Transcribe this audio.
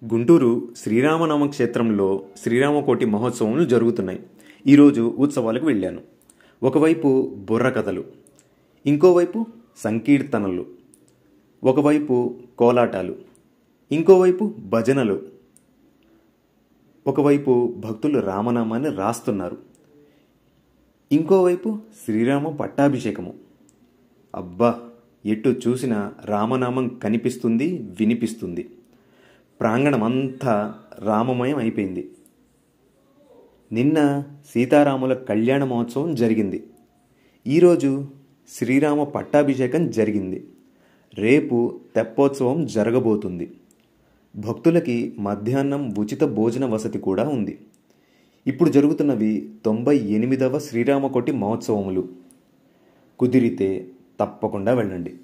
గుంటూరు శ్రీరామనామ క్షేత్రంలో శ్రీరామకోటి మహోత్సవములు జరుగుతున్నాయి. ఈరోజు ఉత్సవాలకు వెళ్ళాను. ఒకవైపు బుర్రకథలు, ఇంకోవైపు సంకీర్తనలు, ఒకవైపు కోలాటాలు, ఇంకోవైపు భజనలు, ఒకవైపు భక్తులు రామనామాన్ని రాస్తున్నారు, ఇంకోవైపు శ్రీరామ పట్టాభిషేకము. అబ్బా, ఎటు చూసినా రామనామం కనిపిస్తుంది, వినిపిస్తుంది. ప్రాంగణమంతా రామమయం అయిపోయింది. నిన్న సీతారాముల కళ్యాణ మహోత్సవం జరిగింది. ఈరోజు శ్రీరామ పట్టాభిషేకం జరిగింది. రేపు తెప్పోత్సవం జరగబోతుంది. భక్తులకి మధ్యాహ్నం ఉచిత భోజన వసతి కూడా ఉంది. ఇప్పుడు జరుగుతున్నవి 98వ శ్రీరామకోటి మహోత్సవములు. కుదిరితే తప్పకుండా వెళ్ళండి.